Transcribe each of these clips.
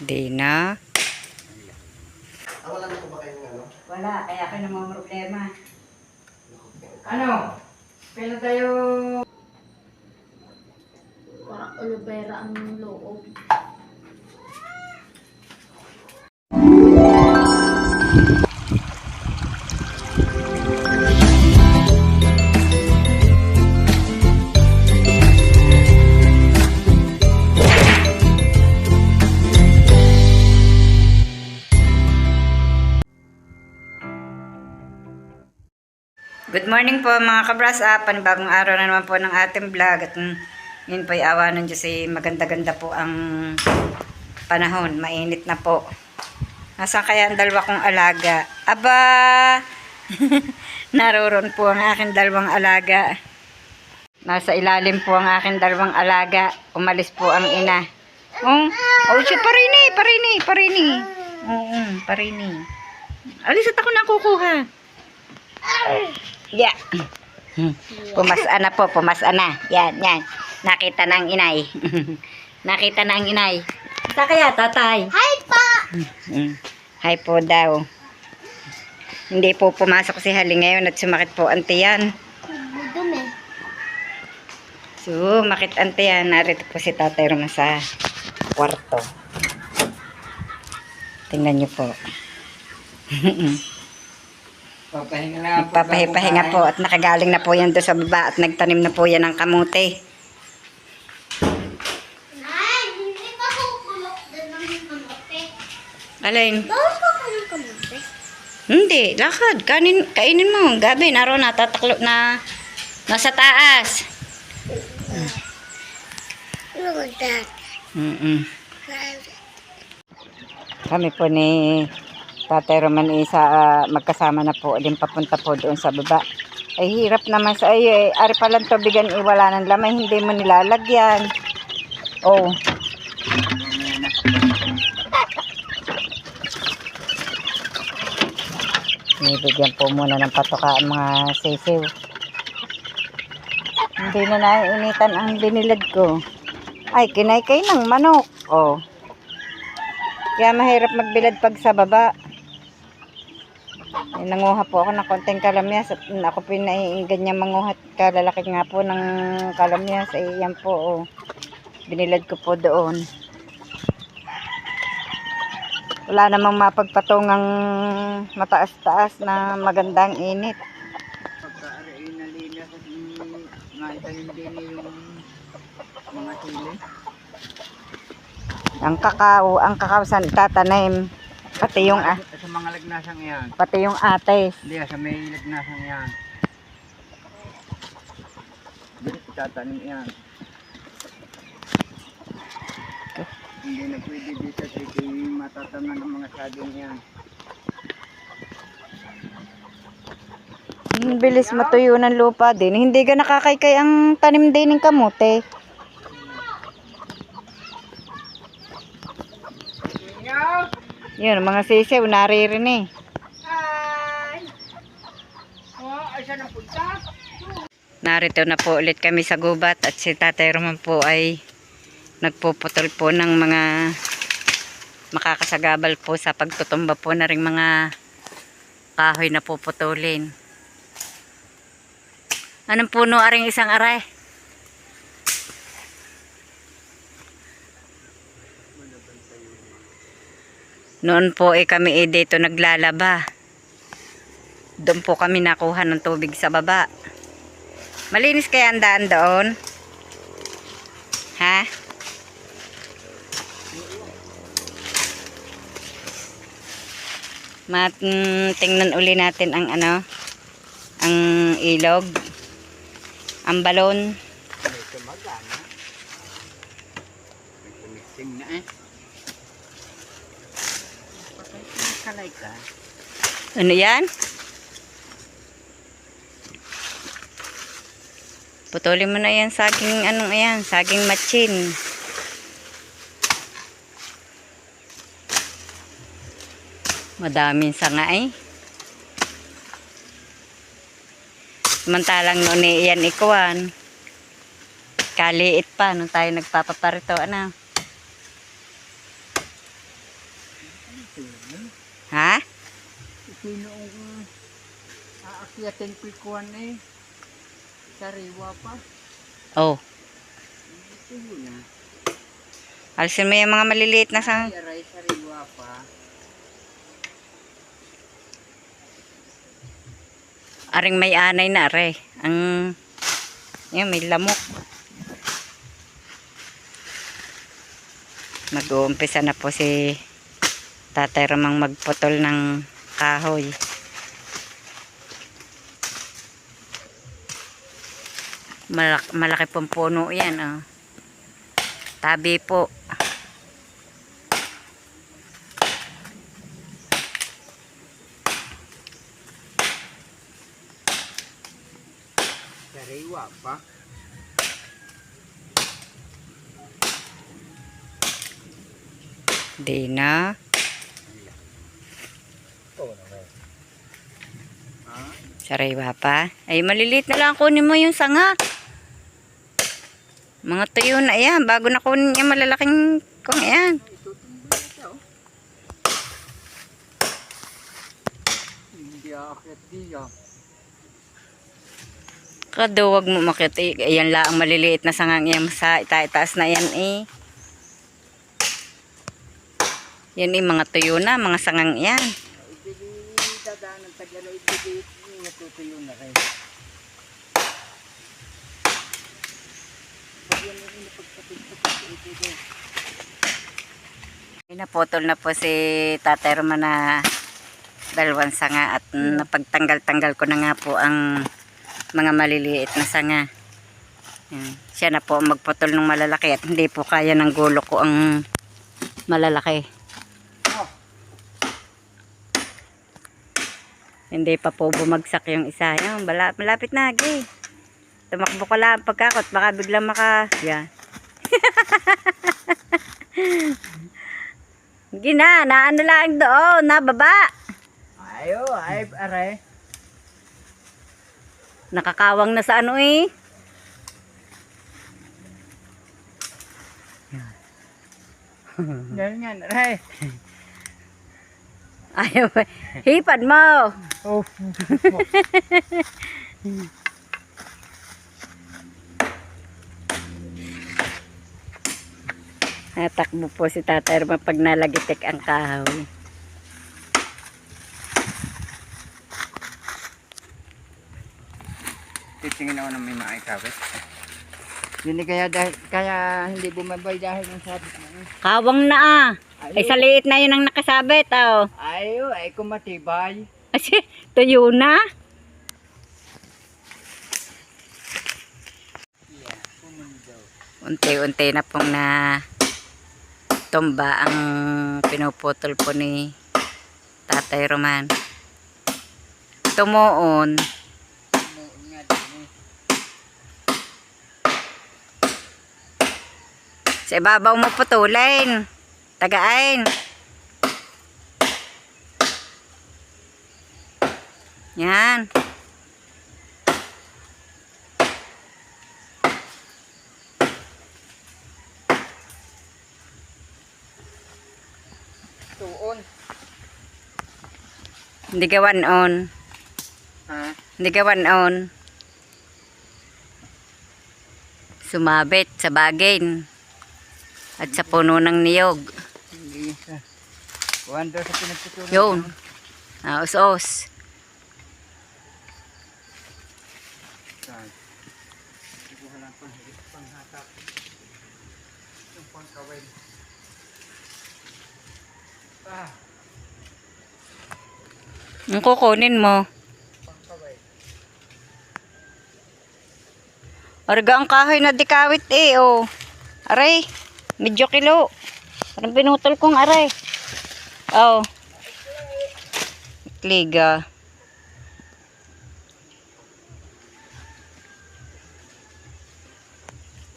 Di na. Wala na po ba kayong ano? Wala, kaya ka namang problema. Ano? Kailan tayo... Parang aloe vera ang loob. Good morning po mga kabras. Panibagong araw na naman po ng ating vlog. At yun po ay awa ng Diyos ay maganda-ganda po ang panahon. Mainit na po. Nasaan kaya ang dalawa kong alaga? Aba! Naroon po ang aking dalawang alaga. Nasa ilalim po ang aking dalawang alaga. Umalis po ang ina. Siya parini. Parini. Alis at ako na kukuha. Yeah. Pumasana po, pumasana. Yan. Nakita na ang inay. Nakita na ang inay. Sa kaya, tatay? Hi pa! Hi po daw. Hindi po pumasok si Hali ngayon at sumakit po ang tiyan. Dumi. Sumakit ang tiyan. Narito po si tatay Roman sa kwarto. Tingnan niyo po. Papahinga lang po. Nagpapahinga po at nakagaling na po yan doon sa baba at nagtanim na po yan ng kamote. Nay, hindi pa kukulok din ng kamote. Alin? Bawal pa ka ng kamote? Hindi, lakad. Kainin mo. Gabi, naroon na, tataklo na nasa taas. Look at that. Kami po ni Tatay Roman isa magkasama na po din papunta po doon sa baba. Ay hirap naman sa ay ari palang tubigan wala ng lamay, hindi mo nilalagyan. Oh. Nibigyan po muna ng patoka ang mga sisiw. Hindi na naiinitan ang binilad ko. Ay, kinaykay ng manok. Oh. Kaya mahirap magbilad pag sa baba. Ay, nanguha po ako ng konting kalamyas at ako pinaiinggan niya manguha at kalalaki nga po ng kalamyas. Ay, yan po. Oh. Binilad ko po doon. Wala namang mapagpatungang mataas-taas na magandang init. Pagkaari ay nalilas at maitanim din yung mga sili. Ang kakao saan itatanim. Pati yung Sa mga lagnasang yan. pati yung ates. Hindi, sa may lagnasang yan. Dito tatanim yan. Hindi na pwede dito kasi matataman ng mga saging yan. Ang bilis matuyo ng lupa din. Hindi ka nakakaykay ang tanim din ng kamote. Yun, mga sisiw, naririnig. Ay, saan ang punta? Narito na po ulit kami sa gubat at si Tatay Roman po ay nagpuputol po ng mga makakasagabal po sa pagtutumba po na ring mga kahoy na puputulin. Anong puno aring isang aray? Noon po kami dito naglalaba. Doon po kami nakuha ng tubig sa baba. Malinis kaya ang daan doon? Ha? Tingnan uli natin ang ang ilog, ang balon. Ito magana. Nagkumixing na eh. Patay kalay ka. Ano yan? Putulin mo na yan saging saging matchin. Madaming sanga eh. Samantalang noon yan ikuan. Kaliit pa nung tayo nagpapaparito yatin pikuan eh. Sariwa pa. Oh, Ito yun ah. alisin mo yung mga maliliit na sanga. Aray, sariwa pa. Aring may anay na are. Yan, may lamok. Mag-uumpisa na po si Tatay Romang magputol ng kahoy. Malaki pong puno yan. Oh. Tabi po. Sariwa pa. Di na. Sariwa pa. Ay, maliliit na lang. Kunin mo yung sanga. Mga tuyo na yan. Bago na kunin yung malalaking kung yan. Ito tumba siya oh. Hindi akit diya. Kado, wag mo makita. Ayan lang ang maliliit na sangang yan sa itaas na yan eh. Yan eh, mga tuyo na. Mga sangang yan. Ibili dadaan ng tagala. Ibili natutuyo na rin. Pag yan yung inapagpapagpapag ibili. Naputol na po si Tatay Roman na dalawang sanga at napagtanggal-tanggal ko na nga po ang mga maliliit na sanga. Yan. Siya na po ang magputol ng malalaki at hindi po kaya ng gulo ko ang malalaki. Hindi pa po bumagsak yung isa. Yan, malapit na, gay. Tumakbo ka lang pagkakot, baka biglang yan. Gina, naano lang doon, nababa. Ayo, ay, aray. Nakakawang na sa ano eh. Yan yan, aray. Ayaw, hipad mo. Oh, Natakbo po si Tatay Roman pag nalagitik ang kahoy. titingin ako ng may maikawit. Hindi kaya hindi bumabay dahil ng sabit na yun. Kawang na ah. Ay sa liit na yun ang nakasabit oh. Ayo, ay kumatibay. Kasi tuyo na. Unti-unti na pong na tumba ang pinuputol po ni Tatay Roman. Tumuon. Sa ibabaw mo putulin. Tagain. Yan. Tuon. Hindi gawan on. Ha? Hindi gawan on. Sumabit sa bagin. At sa puno ng niyog. Hindi siya. Kuhan daw sa pinagtutunan. Yun. Os-os. Ikuha lang panghatak. Yung pangkawin. Ang kukunin mo. Pangkawin. Arga ang kahoy na dikawit eh. Oh. Aray. Medyo kilo. Parang pinutol kong aray. Oh. Kliga.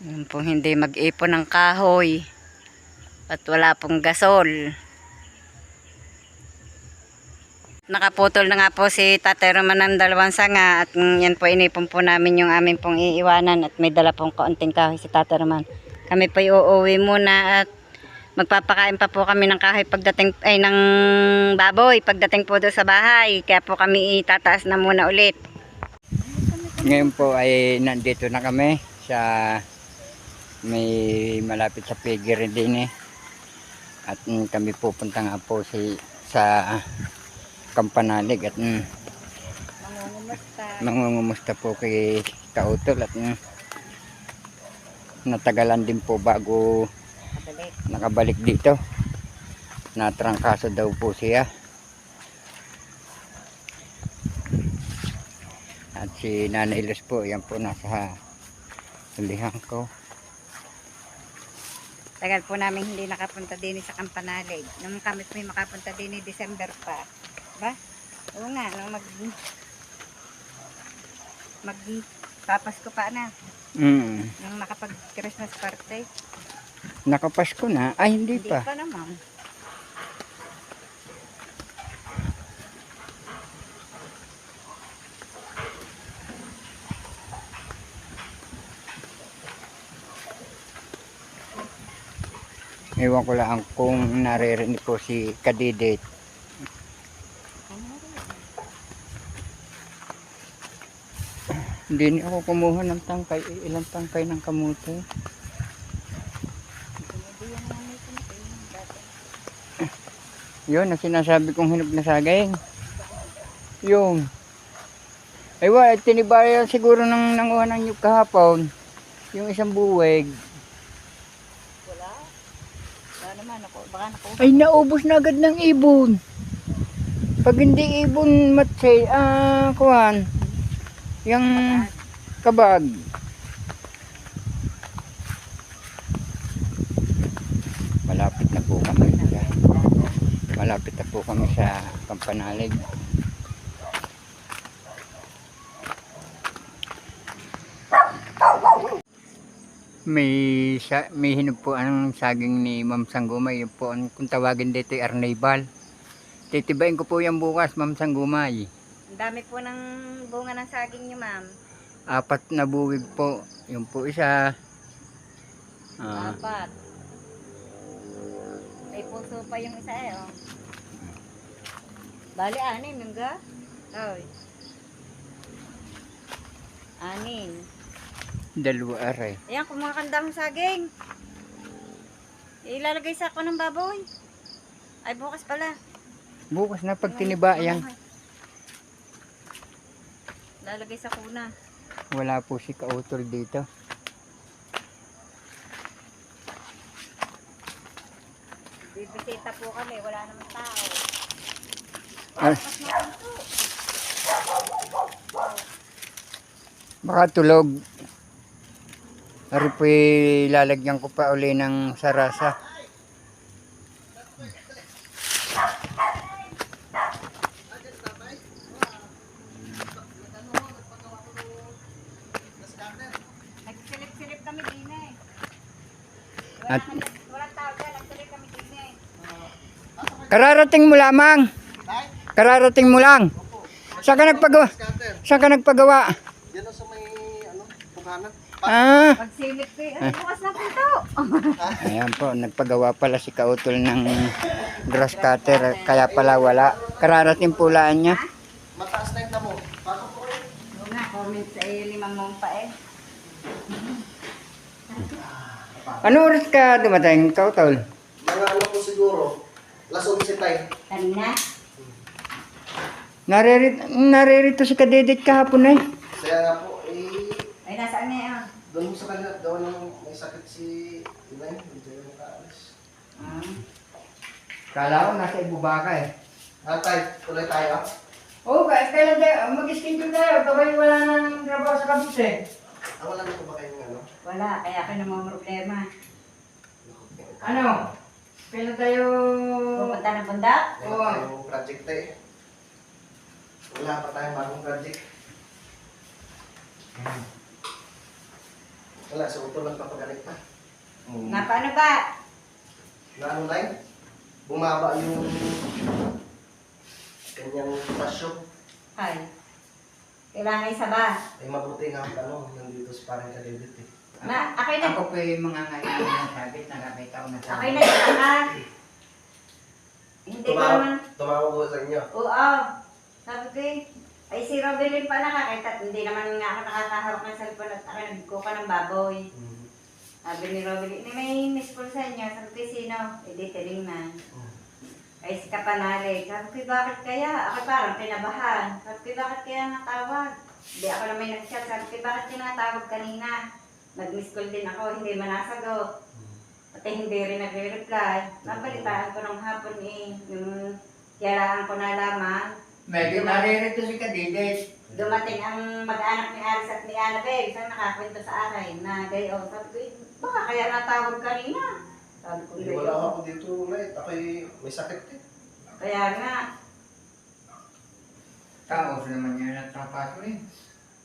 Yan po hindi mag-ipon ng kahoy. At wala pong gasol. Nakaputol na nga po si Tatay Roman ng dalawang sanga. At yan po inipon po namin yung amin pong iiwanan. At may dala pong kaunting kahoy si Tatay Roman. Kami po uuwi muna at magpapakain pa po kami ng kahoy pagdating ay ng baboy pagdating po doon sa bahay. Kaya po kami itataas na muna ulit. Ngayon po ay nandito na kami sa may malapit sa Piggery din eh. At kami pupunta nga po sa Kampanalig at Mangungumusta. mangungumusta po kay Kautol at natagalan din po bago Kabalik. nakabalik dito. Natrangkaso daw po siya. At si Nanay Luz po, yan po nasa hulihan ko. Tagal po namin hindi nakapunta din sa Kampanalig. Nung kami po makapunta din December pa. Ba? Oo nga, nung papasko pa na. Nung nakapag-Christmas party. Nakapasko na? Ay, hindi Hindi pa. pa naman. Ewan ko lang kung naririnig po si Kadidit. Hindi ako kumuha ng tangkay. Ilang tangkay ng kamote. Yun, ang sinasabi kong hinog na saging. Yung. Aywa, tinibayan siguro ng nanguha ng nyug kahapon. Yung isang buweg. Wala. Wala naman ako. Baka naku. Ay, naubos na agad ng ibon. Pag hindi ibon, matsay, kuhan. Yung kabag. Malapit na po kami. Malapit na po kami sa Kampanalig. May hinog po ang saging ni Ma'am Sanggumay. Yun po ang kung tawagin dito ay Arnibal. Titibayin ko po yan bukas, Ma'am Sanggumay. Ang dami po ng bunga ng saging niyo, ma'am. 4 na buwig po. Yung po isa. 4. May puso pa yung isa eh, oh. Bali, 6 yung ga. Oy. 6. 2 aray. Ayan, kumuha ka ng daming saging. Ilalagay sa ako ng baboy. Ay, bukas pala. Bukas na pag tinibayan. Lalagay sa kuna. Wala po si Kautol dito. Bibisita po kami, wala naman tao. Ah, baka tulog. Ari po lalagyan ko pa uli ng sarasa. Nagsilip-silip kami din eh. At Walang tao dyan, nagsilip kami din eh. kararating mo lamang. Kararating mo lang. Saan ka nagpagawa? Saan ka nagpagawa? Yan sa may puganan. Pagsilip ko eh, bukas na pinto. Ayan po, nagpagawa pala si Kautol ng grass cutter. Kaya pala wala. Kararating pulaan niya. Mataas na yung tamo. Pasok po eh. Oo nga, comment sa iyo 5 mong pa eh. Ano oras ka dumating, Kautol? Mga ano po siguro. Las 11 tayo. Kanina? Naririto si Kadidit kahapon eh. Kaya nga po, eh, Ay, nasaan na yun? doon mo sa kanila, daw nang may sakit si Inay. Hindi yung nakaalis. Kala ko nasa Ibubaka eh. Tay, tuloy tayo. Oo, kailan tayo? Mag-schedule tayo. Kapag wala nang trabaho sa kabus eh. Wala na po ba kayong ano? Wala, kaya ako namang problema. Ano? Kailan tayo... Pupunta ng bundok? Wala tayong project eh. Wala pa tayong bagong project. Wala, sa utol lang papagalit pa. Nga, paano ba? Na ano tayo? Bumaba yung kanyang pasyo. Ay, kailangan isa ba? Ay mabuti nga ano, nandito si parang Kadidit eh. Na, ako'y na, Ako po yung mga ngayon ng sabit. Nakakita ko na ako'y na ka. Hindi ko naman. Tumawag ko sa inyo. Oo, sabi ko eh. Ay, si Robelin pa nakakita. Hindi naman nga ako nakakahawak ng cellphone at ako nagkuka ng baboy. Sabi ni Robelin, may miss call sa inyo. Sabi ko, sino? Hindi, tinignan. Ay, si Kapanalig. Sabi ko, bakit kaya? Ako parang pinabahan. Sabi ko, bakit kaya natawag? Hindi, ako naman nag-chat. Sabi ko, bakit tinatawag kanina? Nag-miss call din ako, hindi manasagot. At hindi rin nagre-reply. Nabalitaan ko ng hapon yung kailangan ko nalaman. Medyo naririto si Kadides. Dumating ang mag-anak ni Alice at ni Annabelle. Saan nakakwento sa akin na gayo. Sabi ko, baka kaya natawag kanina. Sabi ko, Hindi, wala ako dito ulit. Ako'y may sakit eh. Kaya nga. Taos naman yun at trapaso rin.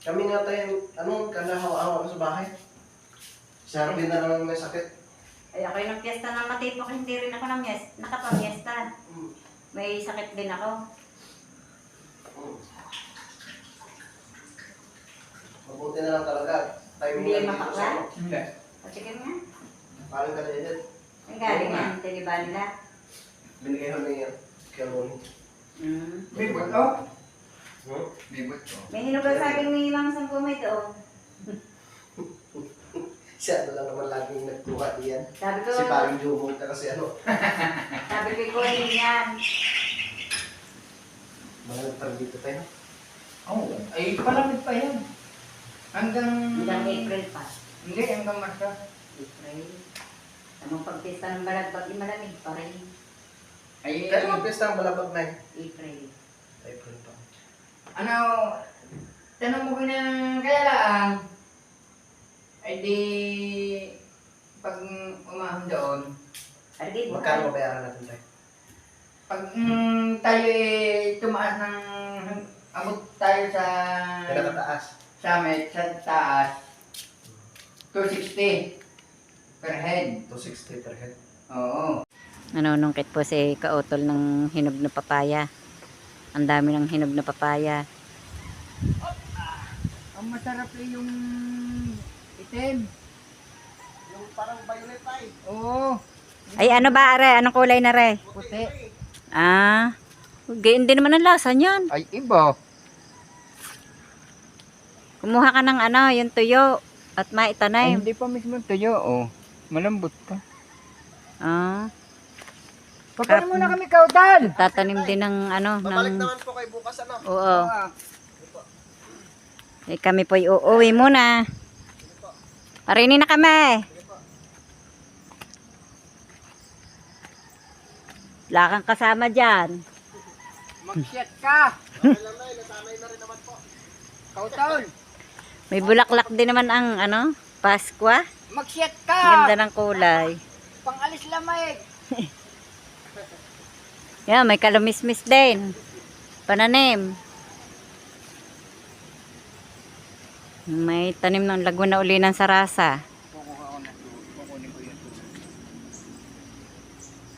Kami nga tayo, kanahawa-hawa ko sa bahay. Si Arvin na naman may sakit. Ay, ako'y nag-fiesta ng matipok. Hindi rin ako nakapag-fiesta. May sakit din ako. Mabuti na lang talaga. Timing Hindi lang dito mapakla? sa ano. Hindi. Patikin nga. Paano ka na dyan? Ang galing yan. Tiniba nila. Binigay ko na yan. Kaya mo. May buto? Hmm? May buto. May hinugal sa akin ni Ma'am Sampo may doon. Siya lang naman laging nagkuha diyan. Sabi ko, Si Paring Jumong na kasi sabi ko kunin yan. mga nagtarbito tayo. Oo. Ay, palamig pa yan. Hanggang... Hanggang April pa. Hindi, hanggang Marso. April. Anong pagpista ng balagbag, malamig pa rin. Ay, Kaya mag-pesta ang balabag na April. April pa. ano, tanong mo ko ng kaya lang, ay di, pag umahon doon, Ardi, Magkano mabayaran natin tayo? pag tayo tumaas ng, abot tayo sa, Pinakataas. summit, sa taas, 260 per head. 260 per head. Oo. Nanunungkit po si Kautol ng hinog na papaya. Ang dami ng hinog na papaya. Ang masarap yung itim. Yung parang violet ay. Oo. Ay, ano ba, Are? Anong kulay na, Re? Puti. Ah, gayon din naman ang lasa niyan. Ay, iba. Kumuha ka ng ano, yung tuyo at Ay, maitanim. hindi pa mismo tuyo, oh. Malambot pa. Ah, Papanin muna kami, Kautal! tatanim din ng ano, Babalik ng... naman po kay bukas ano. Oo. Eh, kami po'y uuwi muna. Parini na kami. Wala kang kasama dyan. Mag-shit ka! Kailan na, nasanay na rin naman po. Kautal! May bulaklak din naman ang ano, Paskwa. Mag-shit ka! Ganda ng kulay. Pang-alis lamig! Yan, may kalumismis din. Pananim. May tanim ng Laguna uli ng Sarasa. Kukunin ko yun.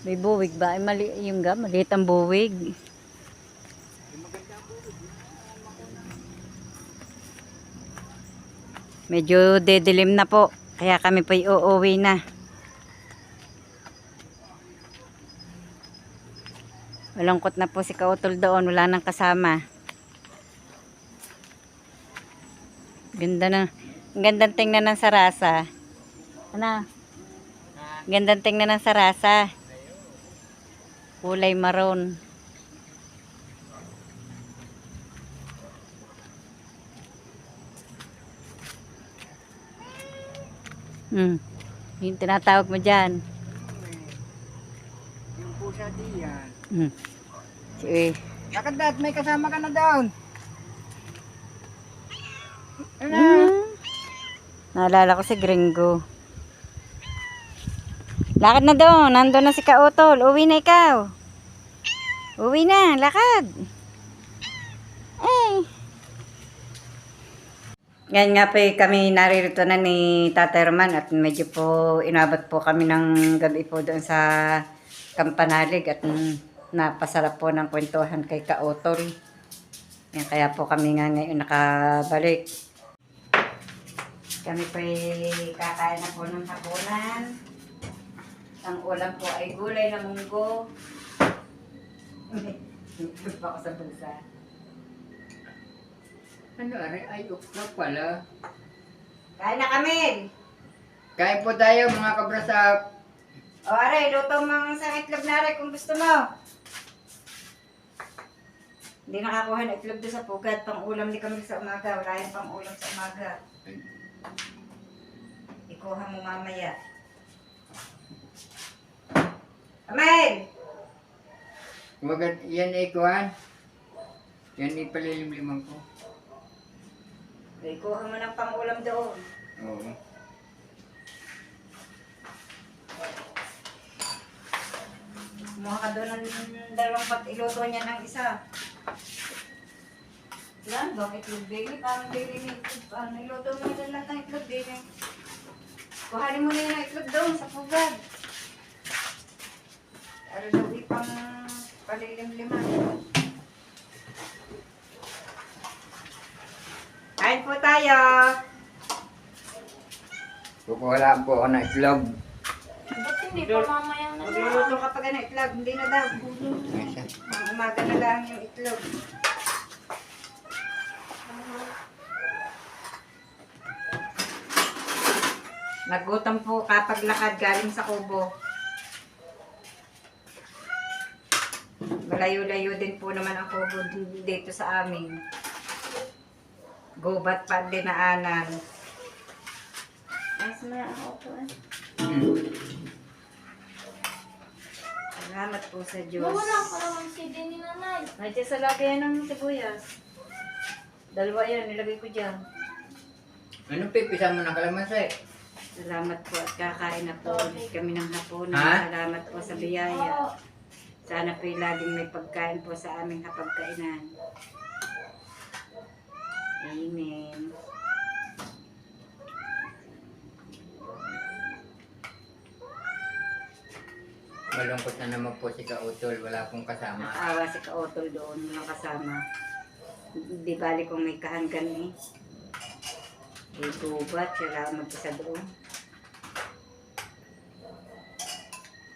May buwig ba? Ay, mali, yung ga, maliit ang buwig. Medyo dedilim na po. Kaya kami po'y uuwi na. Malungkot na po si Kautol doon. Wala nang kasama. Ganda na. Gandang tingnan ng Sarasa. Ano? Gandang tingnan ng Sarasa. Kulay maroon. Yung tinatawag mo dyan. Yung pusa diyan. Si, Nakadat, may kasama ka na doon. Ano? Naalala ko si Gringo. Lakad na doon. Nandun na si Kautol. Uwi na ikaw. Uwi na. Lakad. Eh. Yan nga po kami naririto na ni Tatay Roman at medyo po inabot po kami ng gabi po doon sa Kampanalig at napasarap po ng kwentuhan kay Kautol. Yan, kaya po kami nga ngayon nakabalik. Kami po kakain na po ng hapunan. Ang ulam po ay gulay na munggo. Ito pa ako sa bulsa. Ano, aray? Ay, uklap pala. Kain na kami. Kain po tayo mga kabrasap. O aray, luto mo sa itlog na aray kung gusto mo. Hindi nakakuha ng itlog doon sa pugad. Pang ulam ni kami sa umaga. Wala yung pang ulam sa umaga. Ikuha mo mamaya. Amel! Wag yan ikuhan. Yan ipalilimliman ko. Ikuha mo ng pang ulam doon. Oo. Kumuha ka doon ng dalawang pat iluto niya ng isa. Yan, bang itlog baby. Parang baby may itlog. Iluto mo nila lahat ng itlog baby. Kuhanin mo na yung itlog doon sa pugad. Ano daw ipang palilimliman. Kain po tayo. Kukuha lang po ako ng itlog. Ba't hindi pa mamayang na lang? Magluluto ka pag ng itlog. Hindi na daw. Ayos. Ang umaga na lang yung itlog. Nagutom po kapag lakad galing sa kubo. Malayo-layo din po naman ang kubo dito sa amin. Gubat pa ang dinaanan. Ayos na ang upuan. Salamat po sa Diyos. Mawala ka naman si Denny nanay. Nandiyan sa lagay ng sibuyas. Dalawa yan, nilagay ko dyan. Anong pipisa mo ng kalamansi? Salamat po at kakain na po ulit kami ng hapunan. Ha? Salamat po sa biyaya. Sana po laging may pagkain po sa aming hapagkainan. Amen. Malungkot na naman po si Kautol. Wala pong kasama. Naawa si Kaotol doon, walang kasama. Di bali kung may kahanggan eh. Eh, gubat, siya lang mag-isa doon.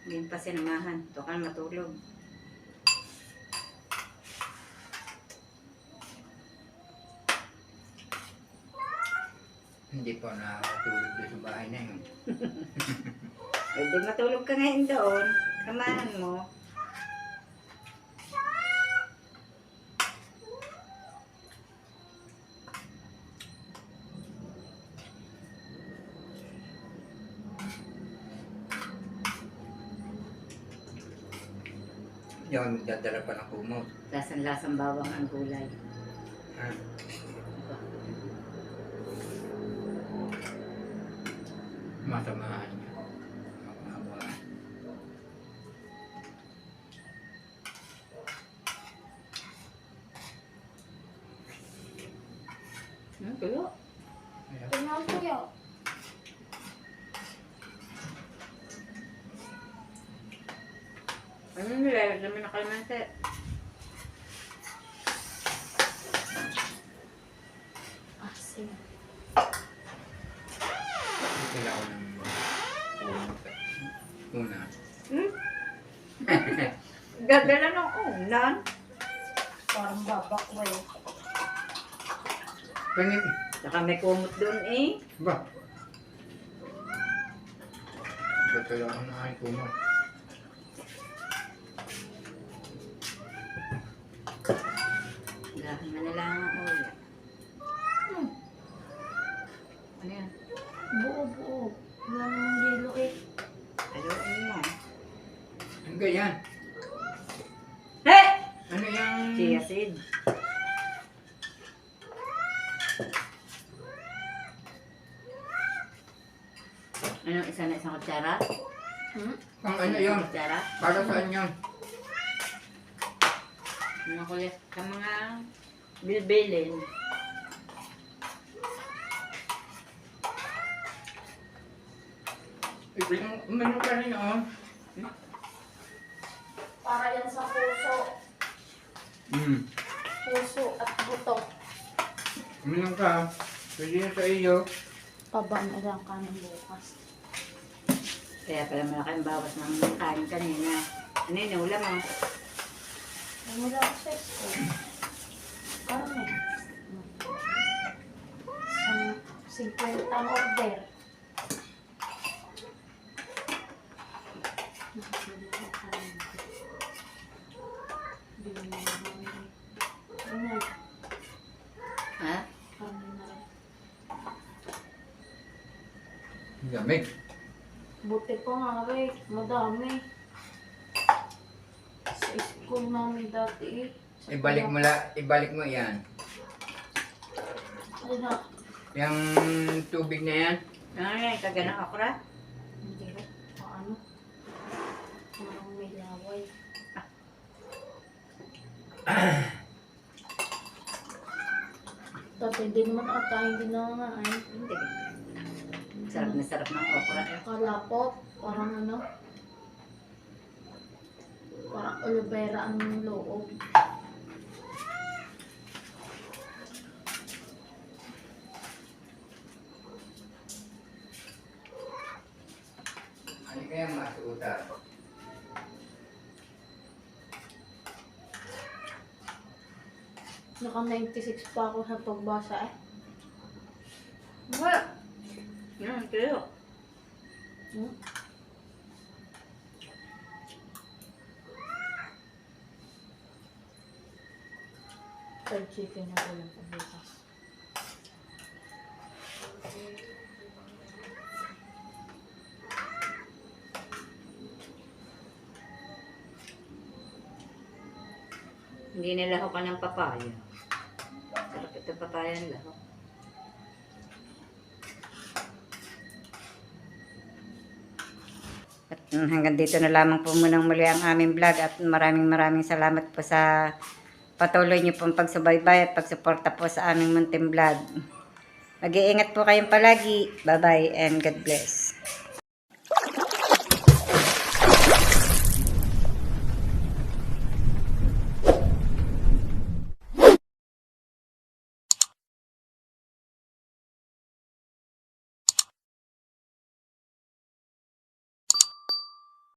Hindi pa sinamahan. Ito ka na matulog. Hindi po nakatulog doon sa bahay na yun. Pwede matulog ka ngayon doon. Kamahan mo. Hindi ako magdadala pa ng kumot. Lasang-lasang bawang ang gulay. Ha? Masamahan niya. Makawa. Tulo. Tingnan ko yun. Ano nila? Naman na kalamansi. Asin. Kailangan ng kumot. Una. Hmm? Dadala ng ulan. Parang babakway. Pangit. Saka may kumot doon eh. Ba? Ba't kailangan na aking kumot? Lahan na lang ang ulan. Ano yan? Buo-buo. Wala namang yelo eh. Haluin mo. Ano ganyan? Hey! Ano yung... Chia seed. Ano, isa na isang kutsara? Pang ano yun? Kutsara? Para saan yun? Ano kulit? Sa mga bilbilin. Umano ka rin oh. Para yan sa puso. Puso at buto. Umano ka. Pwede yun sa iyo. Pabang na lang ka ng bukas. Kaya pala malaking bawas ng kain kanina. Ano yun, ulam mo? Ano lang sa school? Karne. 50 ang order. Ano? Ha? Kami na rin. Gamig. Buti pa nga rin, madami. Sa school namin dati eh. Ibalik mo yan. Ano na? Yung tubig na yan. Ano yan? Kaganang okra? Hindi ko. Paano? Parang may laway. Dati hindi naman ata, hindi na nga ay. Hindi. Sarap na sarap ng okra. Kalapot, parang ano. Parang aloe vera ang loob. Ano kaya masuutar? Naka 96 pa ako sa pagbasa eh. Wala. Kilo. Hmm? Fried chicken na ulam pabukas. Hindi nilahok ka ng papaya. Sarap ito papaya ng lahok. At hanggang dito na lamang po munang muli ang aming vlog at maraming salamat po sa patuloy niyo pong pagsubaybay at pagsuporta po sa aming munting vlog. Mag-iingat po kayong palagi. Bye-bye and God bless.